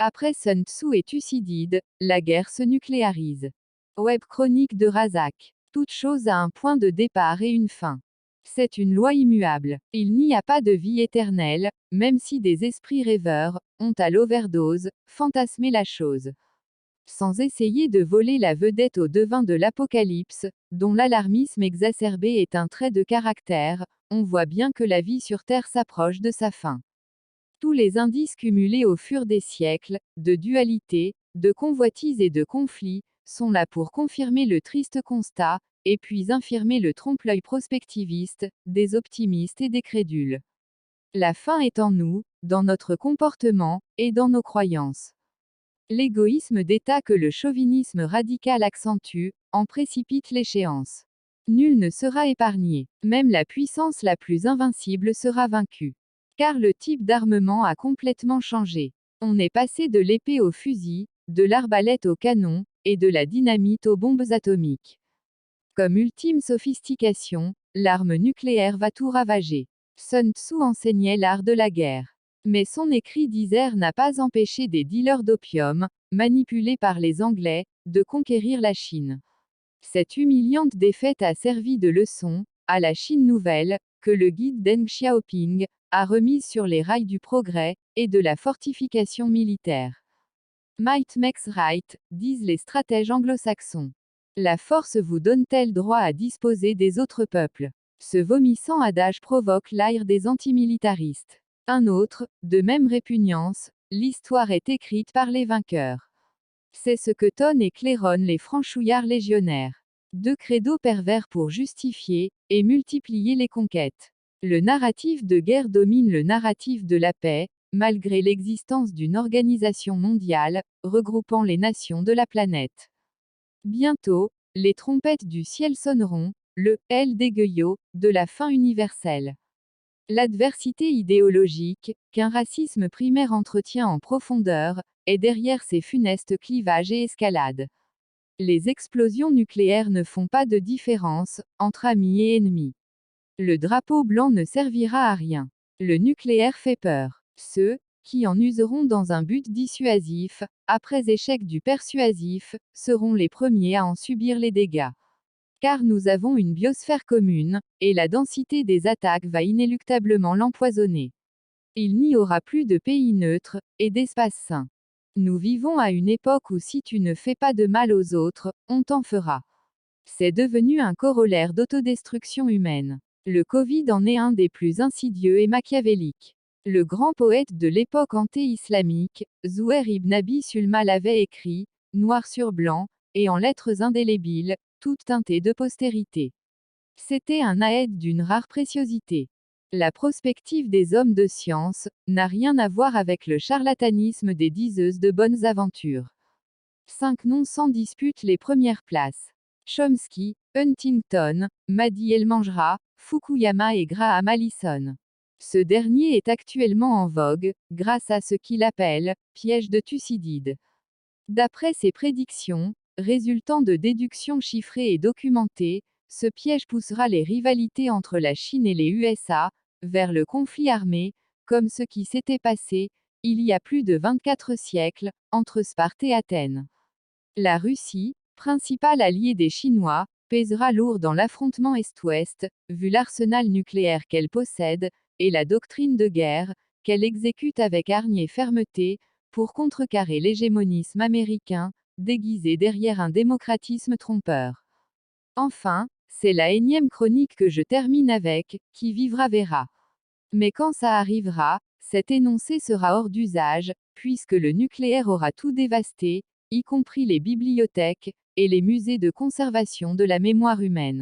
Après Sun Tzu et Thucydide, la guerre se nucléarise. Web chronique de Razak. Toute chose a un point de départ et une fin. C'est une loi immuable. Il n'y a pas de vie éternelle, même si des esprits rêveurs ont à l'overdose fantasmé la chose. Sans essayer de voler la vedette aux devins de l'Apocalypse, dont l'alarmisme exacerbé est un trait de caractère, on voit bien que la vie sur Terre s'approche de sa fin. Tous les indices cumulés au fur des siècles, de dualité, de convoitise et de conflit, sont là pour confirmer le triste constat, et puis infirmer le trompe-l'œil prospectiviste, des optimistes et des crédules. La fin est en nous, dans notre comportement, et dans nos croyances. L'égoïsme d'État que le chauvinisme radical accentue, en précipite l'échéance. Nul ne sera épargné, même la puissance la plus invincible sera vaincue. Car le type d'armement a complètement changé. On est passé de l'épée au fusil, de l'arbalète au canon, et de la dynamite aux bombes atomiques. Comme ultime sophistication, l'arme nucléaire va tout ravager. Sun Tzu enseignait l'art de la guerre. Mais son écrit d'Isère n'a pas empêché des dealers d'opium, manipulés par les Anglais, de conquérir la Chine. Cette humiliante défaite a servi de leçon, à la Chine nouvelle, que le guide Deng Xiaoping a remise sur les rails du progrès, et de la fortification militaire. Might makes right, disent les stratèges anglo-saxons. La force vous donne-t-elle droit à disposer des autres peuples? Ce vomissant adage provoque l'ire des antimilitaristes. Un autre, de même répugnance, l'histoire est écrite par les vainqueurs. C'est ce que tonnent et claironnent les franchouillards légionnaires. Deux credos pervers pour justifier et multiplier les conquêtes. Le narratif de guerre domine le narratif de la paix, malgré l'existence d'une organisation mondiale, regroupant les nations de la planète. Bientôt, les trompettes du ciel sonneront, le « L d'Aiguillot » de la fin universelle. L'adversité idéologique, qu'un racisme primaire entretient en profondeur, est derrière ces funestes clivages et escalades. Les explosions nucléaires ne font pas de différence, entre amis et ennemis. Le drapeau blanc ne servira à rien. Le nucléaire fait peur. Ceux qui en useront dans un but dissuasif, après échec du persuasif, seront les premiers à en subir les dégâts. Car nous avons une biosphère commune, et la densité des attaques va inéluctablement l'empoisonner. Il n'y aura plus de pays neutres, et d'espace sain. Nous vivons à une époque où si tu ne fais pas de mal aux autres, on t'en fera. C'est devenu un corollaire d'autodestruction humaine. Le Covid en est un des plus insidieux et machiavéliques. Le grand poète de l'époque anté-islamique, Zouhair ibn Abi Sulma l'avait écrit, noir sur blanc, et en lettres indélébiles, toutes teintées de postérité. C'était un aède d'une rare préciosité. La prospective des hommes de science n'a rien à voir avec le charlatanisme des diseuses de bonnes aventures. 5 noms sans dispute les premières places. Chomsky, Huntington, Madi El-Mangera, Fukuyama et Graham Allison. Ce dernier est actuellement en vogue, grâce à ce qu'il appelle « piège de Thucydide ». D'après ses prédictions, résultant de déductions chiffrées et documentées, ce piège poussera les rivalités entre la Chine et les USA, vers le conflit armé, comme ce qui s'était passé, il y a plus de 24 siècles, entre Sparte et Athènes. La Russie, principal allié des Chinois, pèsera lourd dans l'affrontement Est-Ouest, vu l'arsenal nucléaire qu'elle possède, et la doctrine de guerre, qu'elle exécute avec hargne et fermeté, pour contrecarrer l'hégémonisme américain, déguisé derrière un démocratisme trompeur. Enfin, c'est la énième chronique que je termine avec, qui vivra verra. Mais quand ça arrivera, cet énoncé sera hors d'usage, puisque le nucléaire aura tout dévasté, y compris les bibliothèques, et les musées de conservation de la mémoire humaine.